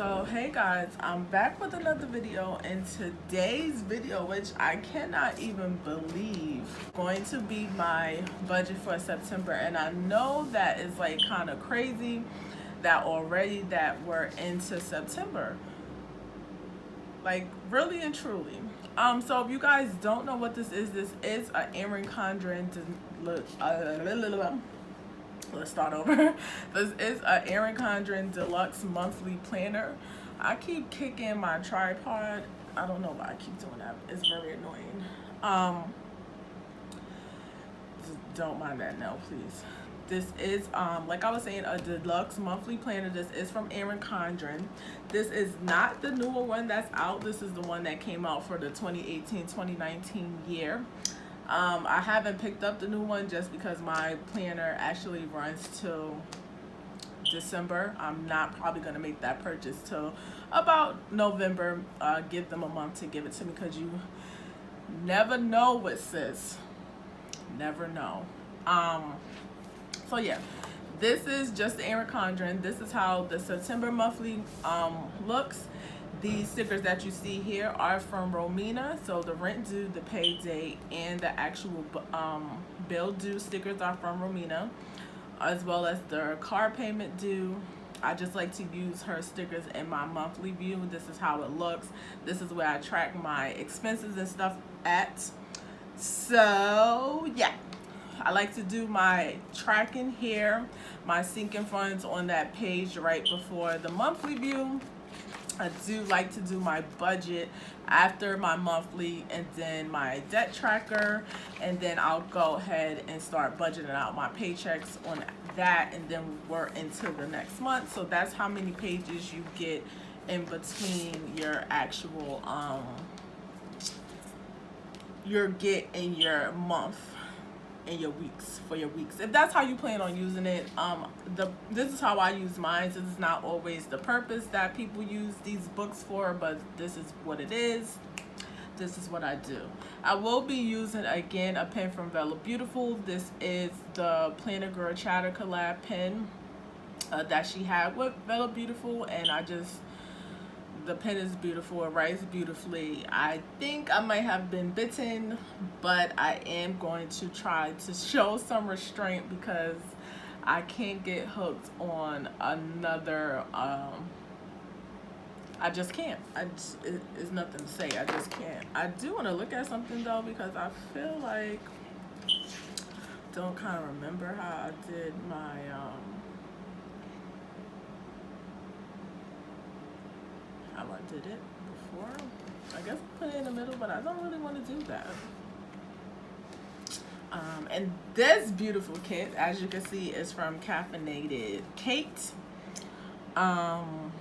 So hey guys, I'm back with another video, and today's video, which I cannot even believe, going to be my budget for September. And I know that is like kind of crazy that already that we're into September, like really and truly. So if you guys don't know what this is a Erin Condren let's start over. This is a Erin Condren Deluxe monthly planner. I keep kicking my tripod. I don't know why I keep doing that. It's very annoying. Don't mind that now, please. This is like I was saying, a deluxe monthly planner. This is from Erin Condren. This is not the newer one that's out. This is the one that came out for the 2018-2019 year. I haven't picked up the new one just because my planner actually runs till December. I'm not probably going to make that purchase till about November. Give them a month to give it to me, because you never know with sis. Never know. So yeah, this is just the Erin Condren. This is how the September monthly looks. These stickers that you see here are from Romina. So the rent due, the pay date, and the actual bill due stickers are from Romina, as well as the car payment due. I just like to use her stickers in my monthly view. This is how it looks. This is where I track my expenses and stuff at. So yeah, I like to do my tracking here, my sinking funds on that page right before the monthly view. I do like to do my budget after my monthly, and then my debt tracker, and then I'll go ahead and start budgeting out my paychecks on that, and then we're into the next month. So that's how many pages you get in between your actual your get in your month and your weeks, for your weeks, if that's how you plan on using it. This is how I use mine. This is not always the purpose that people use these books for, but this is what it is. This is what I do. I will be using again a pen from Vella Beautiful. This is the Planner Girl Chatter collab pen that she had with Vella Beautiful, and the pen is beautiful. It writes beautifully. I think I might have been bitten, but I am going to try to show some restraint, because I can't get hooked on another. I just can't. It's nothing to say. I just can't. I do want to look at something though, because I feel like, don't kind of remember how I did my how I did it before. I guess I put it in the middle, but I don't really want to do that. And this beautiful kit, as you can see, is from Caffeinated Kate on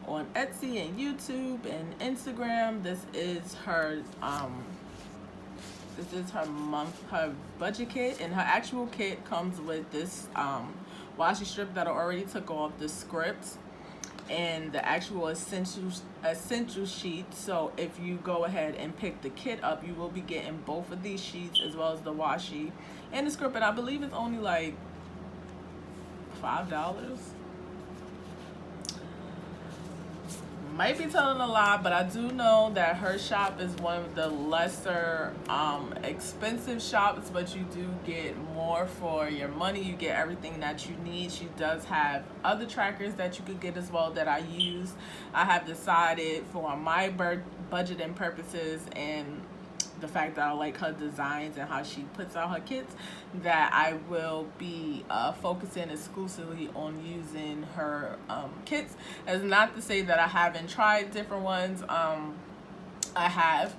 Etsy and YouTube and Instagram. This is her her budget kit, and her actual kit comes with this washi strip that I already took off, the script, and the actual essential sheet. So if you go ahead and pick the kit up, you will be getting both of these sheets, as well as the washi and the script. And I believe it's only like $5. Might be telling a lie, but I do know that her shop is one of the lesser expensive shops, but you do get more for your money. You get everything that you need. She does have other trackers that you could get as well that I use. I have decided, for my budgeting purposes and the fact that I like her designs and how she puts out her kits, that I will be focusing exclusively on using her kits. That's not to say that I haven't tried different ones. I have,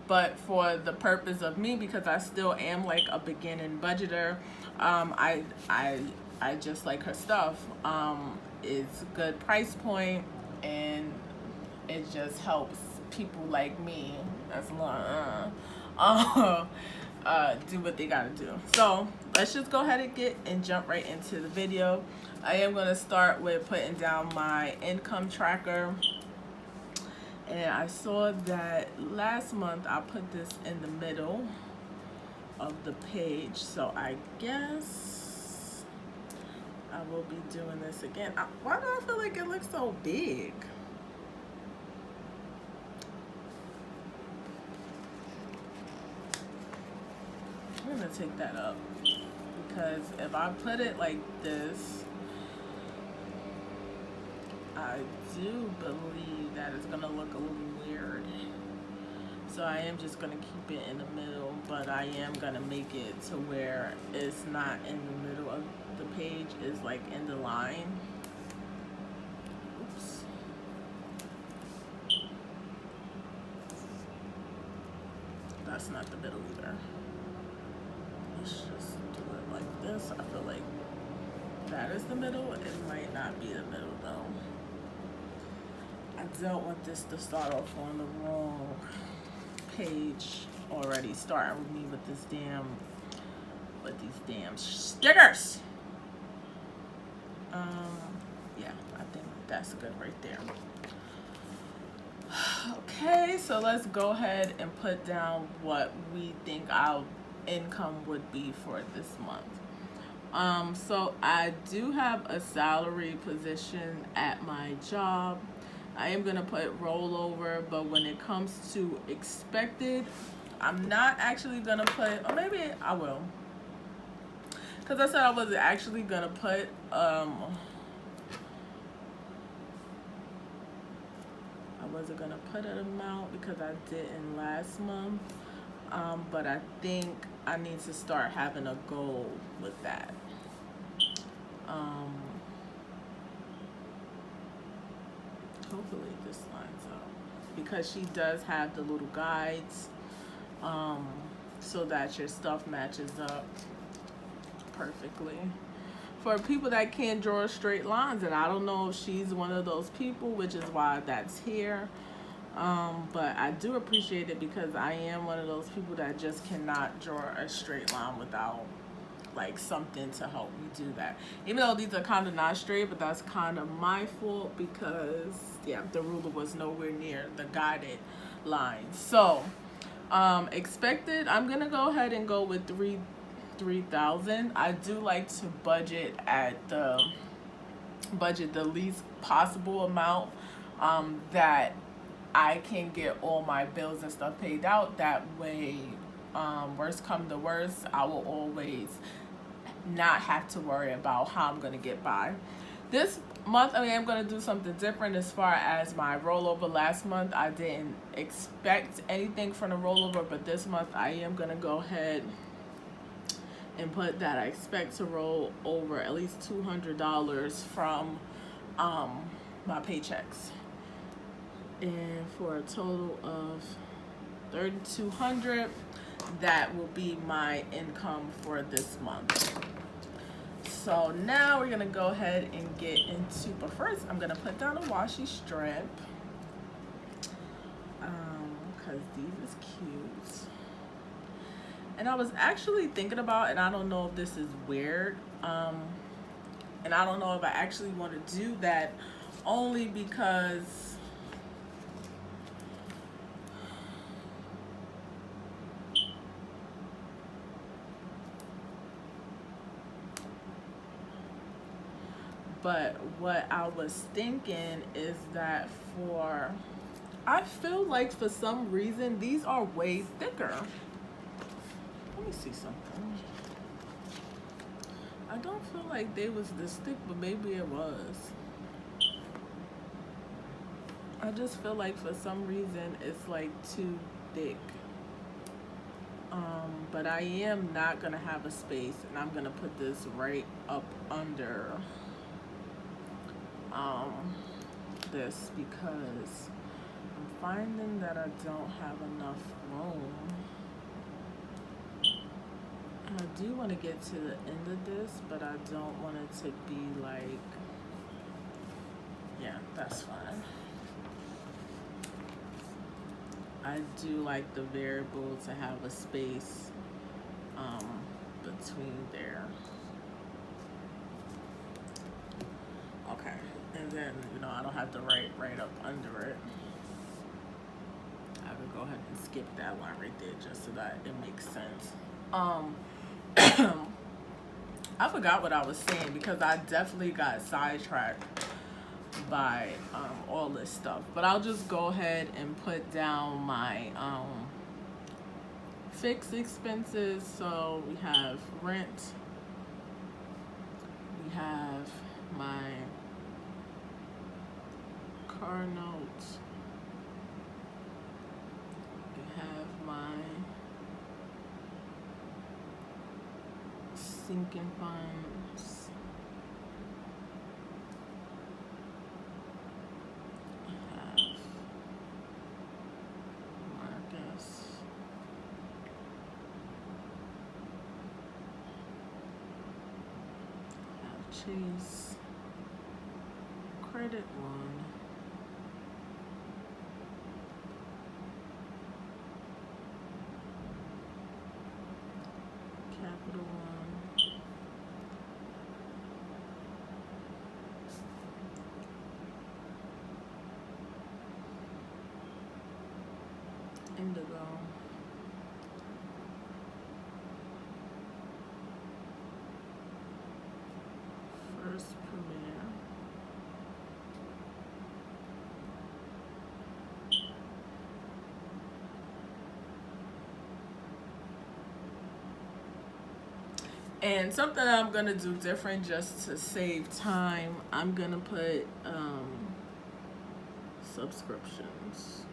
but for the purpose of me, because I still am like a beginning budgeter, I just like her stuff. It's a good price point, and it just helps people like me that's do what they gotta do. So let's just go ahead and jump right into the video. I am going to start with putting down my income tracker, and I saw that last month I put this in the middle of the page, so I guess I will be doing this again. Why do I feel like it looks so big? I'm gonna take that up because if I put it like this, I do believe that it's gonna look a little weird. So I am just gonna keep it in the middle, but I am gonna make it to where it's not in the middle of the page, it's like in the line. Oops. That's not the middle either. Let's just do it like this. I feel like that is the middle. It might not be the middle though. I don't want this to start off on the wrong page already, starting with me with these damn stickers. Yeah, I think that's good right there. Okay, so let's go ahead and put down what we think our income would be for this month. So I do have a salary position at my job. I am gonna put rollover, but when it comes to expected, I'm not actually gonna put, or maybe I will, because I said I wasn't actually gonna put I wasn't gonna put an amount because I didn't last month, but I think I need to start having a goal with that. Hopefully this lines up because she does have the little guides, so that your stuff matches up perfectly. For people that can't draw straight lines, and I don't know if she's one of those people, which is why that's here. But I do appreciate it because I am one of those people that just cannot draw a straight line without like something to help me do that. Even though these are kind of not straight, but that's kind of my fault because yeah, the ruler was nowhere near the guided line. So expected, I'm gonna go ahead and go with 3,000. I do like to budget the least possible amount that I can get all my bills and stuff paid out. That way, worst come to worst, I will always not have to worry about how I'm gonna get by. This month, I mean, I'm gonna do something different as far as my rollover. Last month, I didn't expect anything from the rollover, but this month, I am gonna go ahead and put that I expect to roll over at least $200 from my paychecks, and for a total of $3,200. That will be my income for this month. So now we're gonna go ahead and get into, but first I'm gonna put down a washi strip because these is cute. And I was actually thinking about, and I don't know if this is weird, and I don't know if I actually want to do that, only because but what I was thinking is that I feel like for some reason these are way thicker. Let me see something. I don't feel like they was this thick, but maybe it was. I just feel like for some reason it's like too thick. But I am not gonna have a space, and I'm gonna put this right up under this because I'm finding that I don't have enough room. I do want to get to the end of this, but I don't want it to be like, yeah, that's fine. I do like the variable to have a space between there. Okay, and then, you know, I don't have to write right up under it. I could go ahead and skip that line right there just so that it makes sense. I forgot what I was saying because I definitely got sidetracked by all this stuff. But I'll just go ahead and put down my fixed expenses. So we have rent, we have my car notes, we have my sinking funds, I have Marcus, I have Chase, Credit One, Capital One, Indigo, First Premier, and something that I'm gonna do different just to save time, I'm gonna put subscriptions.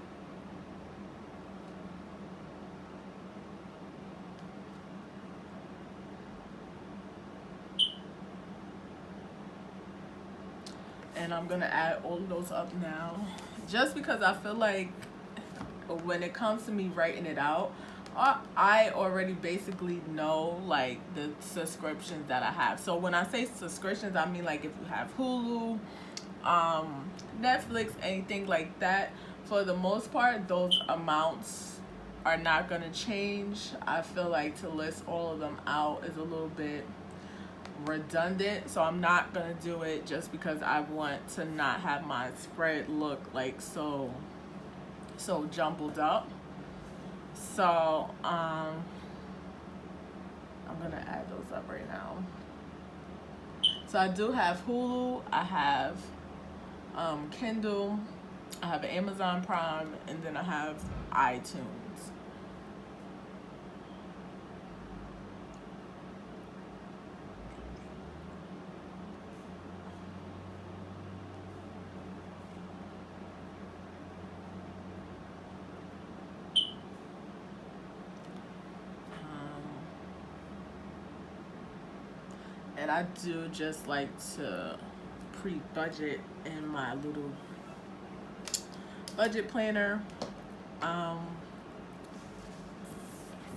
And I'm gonna add all of those up now, just because I feel like when it comes to me writing it out, I already basically know like the subscriptions that I have. So when I say subscriptions, I mean like if you have Hulu, Netflix, anything like that. For the most part, those amounts are not gonna change. I feel like to list all of them out is a little bit redundant, so I'm not gonna do it just because I want to not have my spread look like so jumbled up. So I'm gonna add those up right now. So I do have Hulu, I have Kindle, I have Amazon Prime, and then I have iTunes. And I do just like to pre-budget in my little budget planner.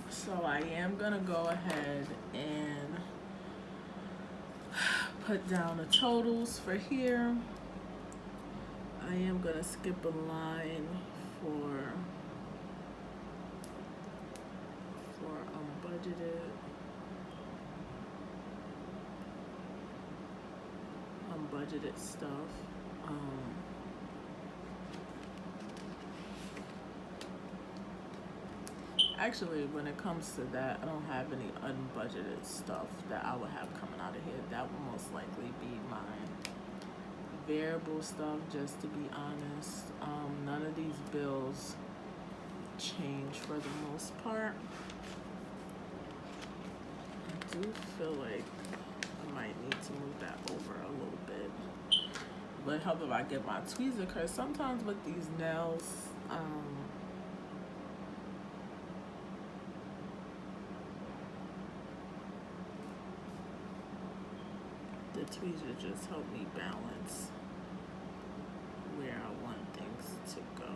So I am gonna go ahead and put down the totals for here. I am gonna skip a line for unbudgeted stuff. Actually, when it comes to that, I don't have any unbudgeted stuff that I would have coming out of here. That would most likely be my variable stuff, just to be honest. None of these bills change for the most part. I do feel like I might need to move that over a little bit. But help if I get my tweezer, because sometimes with these nails, the tweezer just help me balance where I want things to go.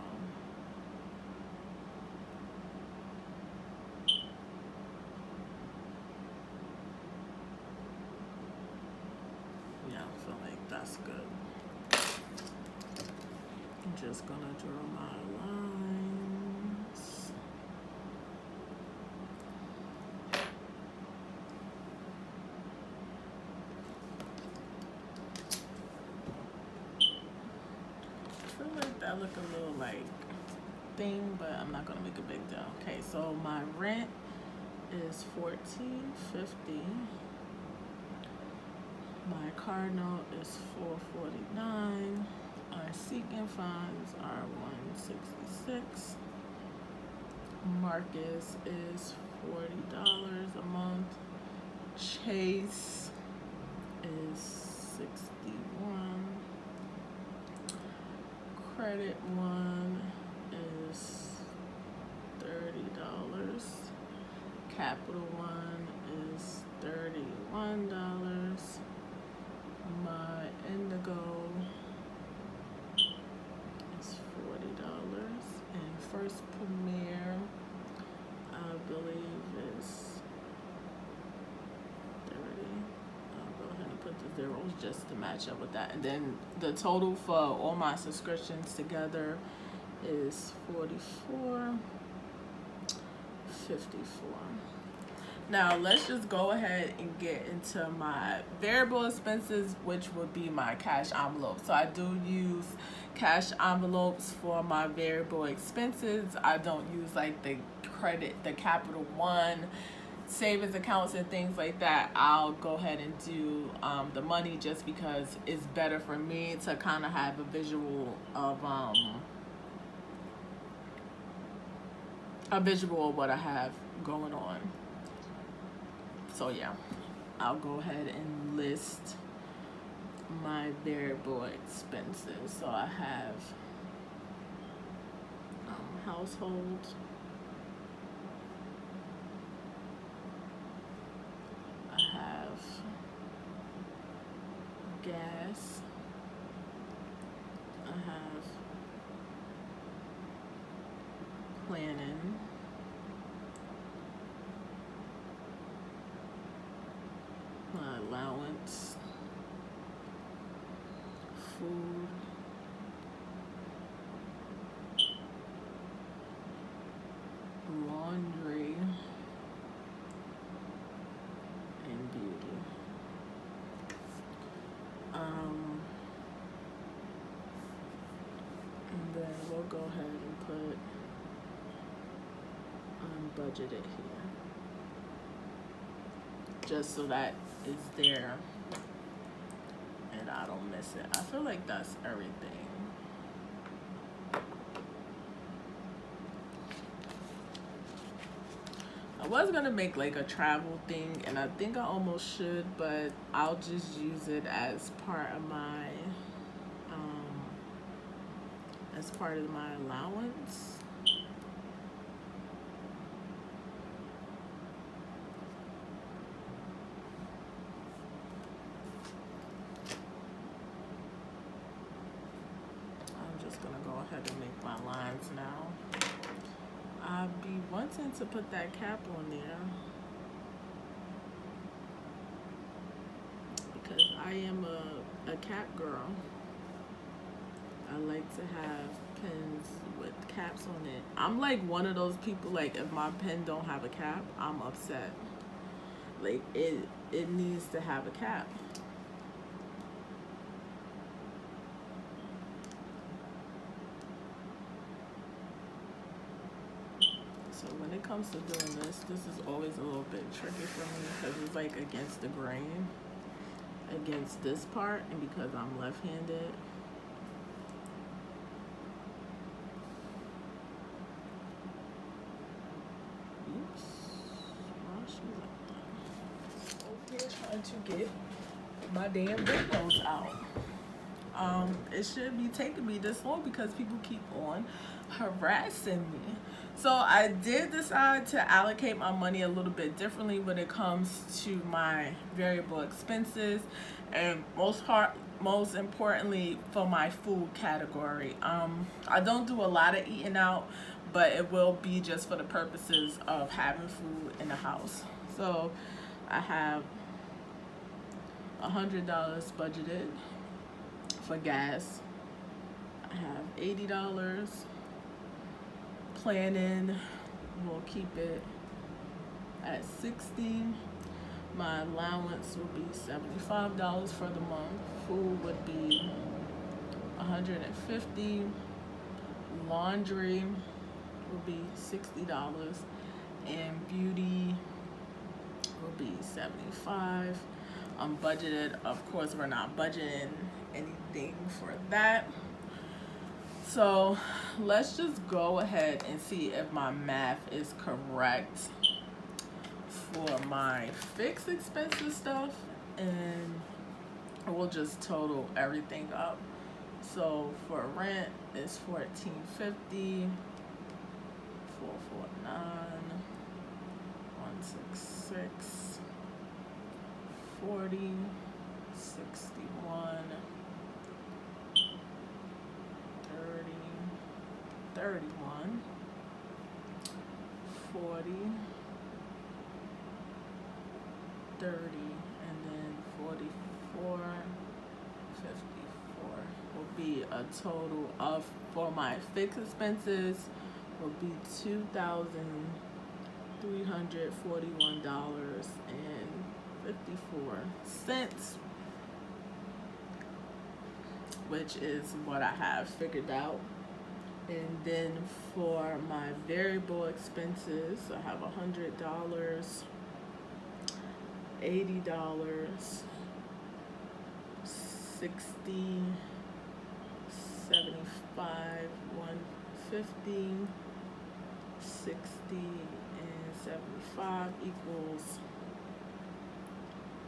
Yeah, I feel like that's good. I'm just gonna draw my lines. I feel like that look a little like thing, but I'm not gonna make a big deal. Okay, so my rent is $14.50. My car note is $449. Our sinking funds are $166. Marcus is $40 a month. Chase is $61. Credit One is $30. Capital One is $31. My Indigo is $40. And First Premier, I believe, is $30. I'll go ahead and put the zeros just to match up with that. And then the total for all my subscriptions together is $44.54. Now let's just go ahead and get into my variable expenses, which would be my cash envelope. So I do use cash envelopes for my variable expenses. I don't use like the Capital One savings accounts and things like that. I'll go ahead and do the money just because it's better for me to kind of have a visual of what I have going on. So yeah, I'll go ahead and list my variable expenses. So I have household, I have gas, I have planning, my allowance, food, laundry, and beauty. And then we'll go ahead and put unbudgeted here, just so that it's there and I don't miss it. I feel like that's everything. I was gonna make like a travel thing, and I think I almost should, but I'll just use it as part of my allowance. Gonna go ahead and make my lines now. I'll be wanting to put that cap on there because I am a cap girl. I like to have pens with caps on it. I'm like one of those people, like if my pen don't have a cap, I'm upset. Like it needs to have a cap. So when it comes to doing this is always a little bit tricky for me because it's like against the grain, against this part, and because I'm left-handed. Oops. Why is she like that? Over here trying to get my damn videos out. It should be taking me this long because people keep on harassing me. So I did decide to allocate my money a little bit differently when it comes to my variable expenses, and most importantly for my food category. I don't do a lot of eating out, but it will be just for the purposes of having food in the house. So I have $100 budgeted for gas. I have $80. Planning, we'll keep it at $60. My allowance will be $75 for the month. Food would be $150. Laundry will be $60, and beauty will be $75. unbudgeted. Of course, we're not budgeting anything for that. So let's just go ahead and see if my math is correct for my fixed expenses stuff, and we'll just total everything up. So for rent it's $14.50, $449, $166, $40, $61, $30, $31, $40, $30, and then $44, $54 will be a total of, for my fixed expenses, will be $2,341.54, which is what I have figured out. And then for my variable expenses, I have $100, $80, 60, 75, 150, 60, and 75 equals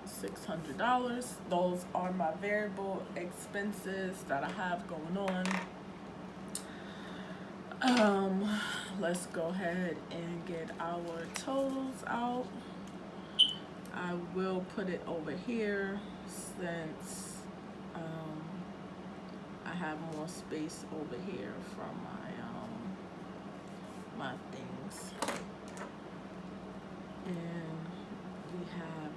$600. Those are my variable expenses that I have going on. Let's go ahead and get our totals out. I will put it over here since I have more space over here from my things. And we have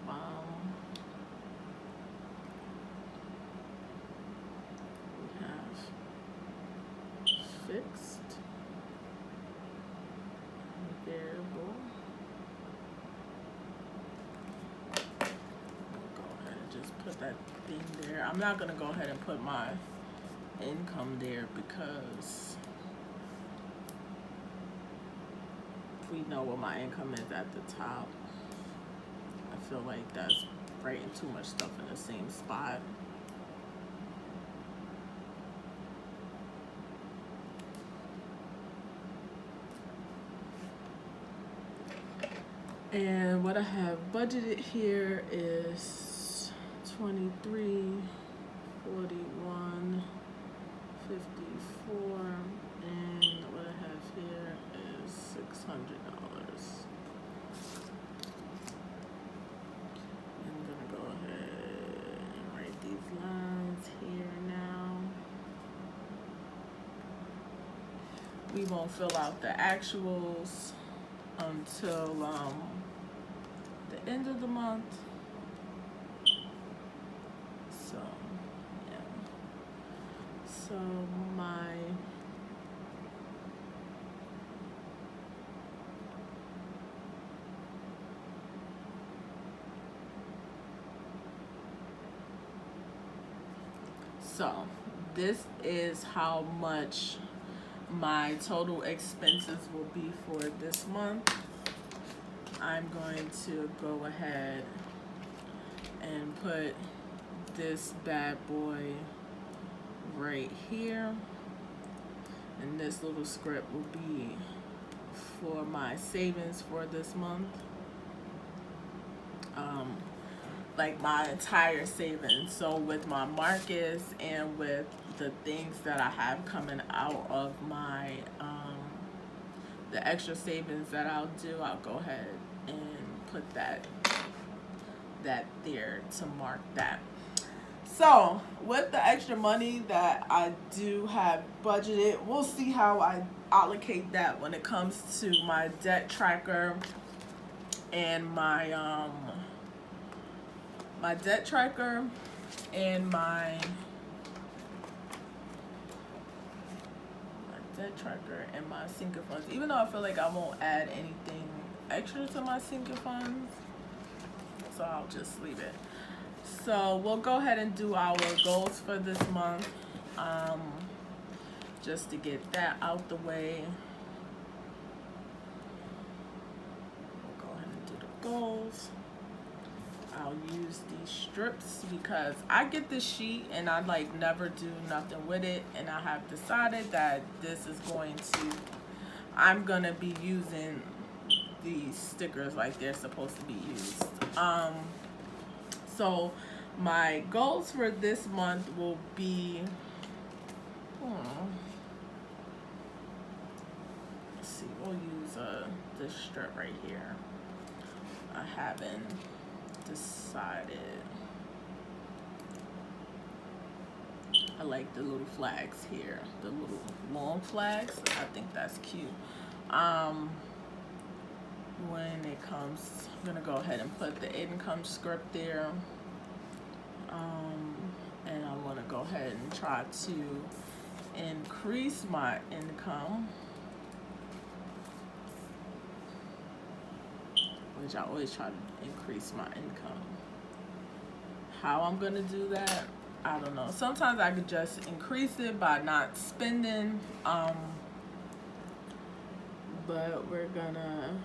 fixed, variable. Go ahead and just put that thing there. I'm not gonna go ahead and put my income there because we know what my income is at the top. I feel like that's writing too much stuff in the same spot. And what I have budgeted here is $23.41, $54, and what I have here is $600. I'm gonna go ahead and write these lines here now. We won't fill out the actuals until the end of the month. So yeah. So my this is how much my total expenses will be for this month. I'm going to go ahead and put this bad boy right here, and this little script will be for my savings for this month, like my entire savings. So with my Marcus and with the things that I have coming out of my the extra savings that I'll do, I'll go ahead and put that there to mark that. So with the extra money that I do have budgeted, we'll see how I allocate that when it comes to my debt tracker and my debt tracker and my debt tracker and my sinker funds. Even though I feel like I won't add anything extra to my sinker funds, so I'll just leave it. So we'll go ahead and do our goals for this month, just to get that out the way. We'll go ahead and do the goals. I'll use these strips because I get this sheet and I like never do nothing with it, and I have decided that this is I'm gonna be using these stickers like they're supposed to be used. So my goals for this month will be, let's see, we'll use this strip right here. I haven't decided. I like the little flags here, the little long flags. I think that's cute. When it comes, I'm gonna go ahead and put the income script there. And I want to go ahead and try to increase my income, which I always try to increase my income. How I'm gonna do that, I don't know. Sometimes I could just increase it by not spending, but we're gonna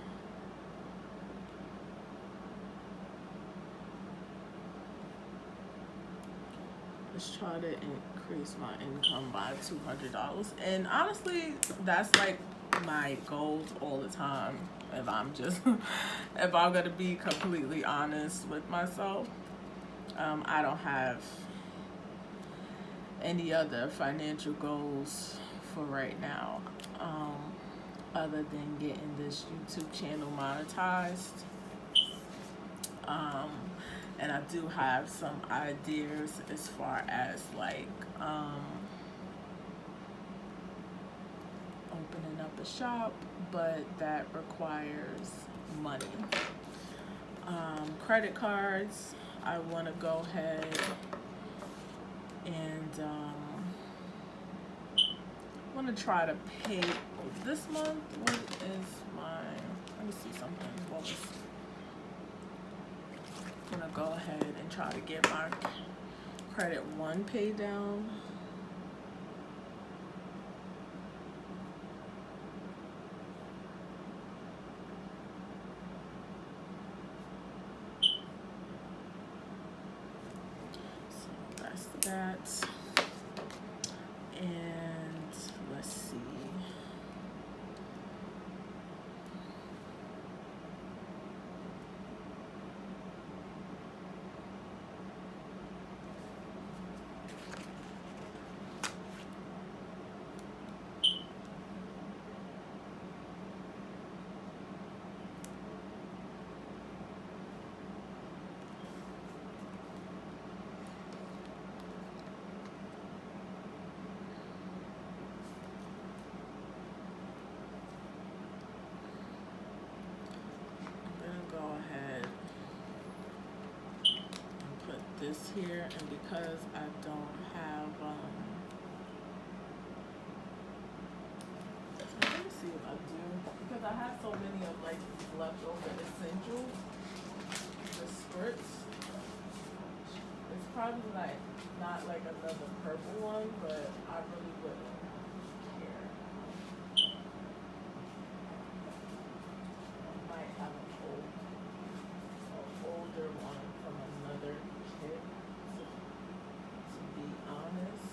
let's try to increase my income by $200. And honestly, that's like my goals all the time. If I'm gonna be completely honest with myself, I don't have any other financial goals for right now, other than getting this YouTube channel monetized. And I do have some ideas as far as like opening up a shop, but that requires money. Credit cards, I want to go ahead and want to try to pay this month. What is my, let me see something. What was, I'm gonna go ahead and try to get my credit one paid down. So that's that. And let's see. This here, and because I don't have let me see if I do, because I have so many of like these leftover essentials, the scripts. It's probably like not like another purple one, but I really wouldn't care. I might have an older one from another kit, to be honest.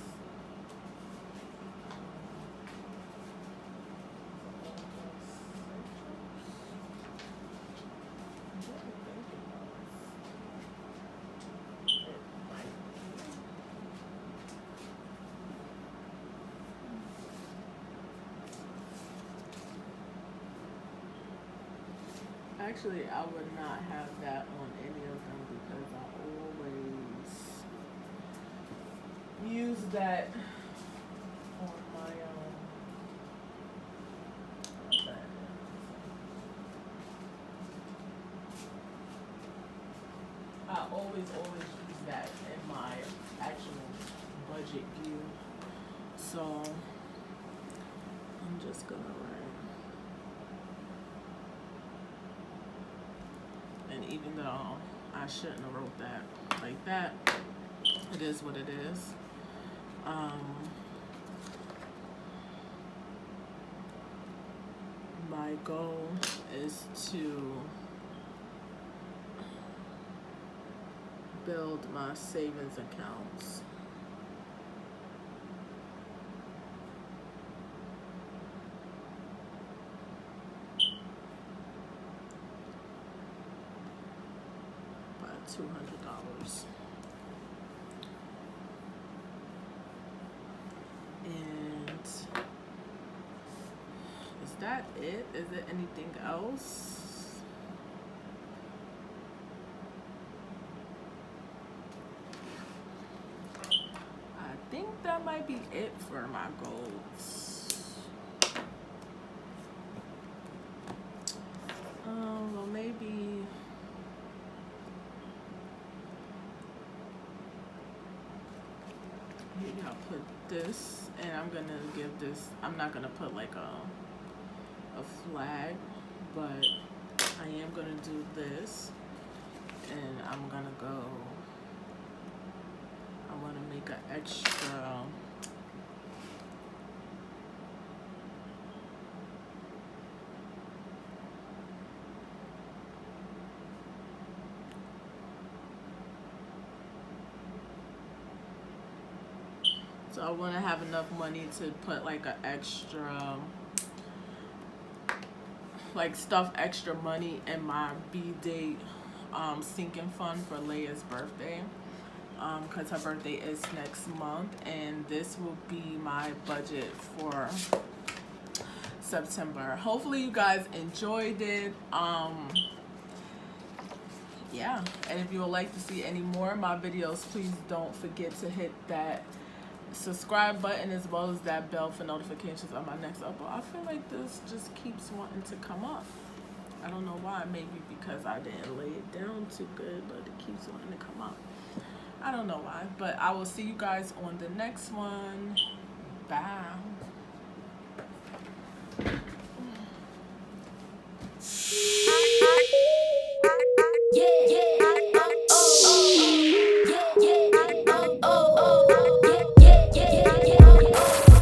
Actually, I would not have that on any of them because I always use that on my I always use that in my actual budget view. So I'm just gonna write. And even though I shouldn't have wrote that like that, it is what it is. My goal is to build my savings accounts. $200. And is that it? Is it anything else? I think that might be it for my goals. Well, maybe maybe I'll put this, and I'm gonna give this, I'm not gonna put like a flag, but I am gonna do this, and I'm gonna go, I wanna make an extra, so I want to have enough money to put like an extra, like stuff extra money in my B-Date sinking fund for Leia's birthday, because her birthday is next month, and this will be my budget for September. Hopefully you guys enjoyed it. Yeah, and if you would like to see any more of my videos, please don't forget to hit that subscribe button as well as that bell for notifications on my next upload. I feel like this just keeps wanting to come up. I don't know why. Maybe because I didn't lay it down too good, but it keeps wanting to come up. I don't know why, but I will see you guys on the next one. Bye.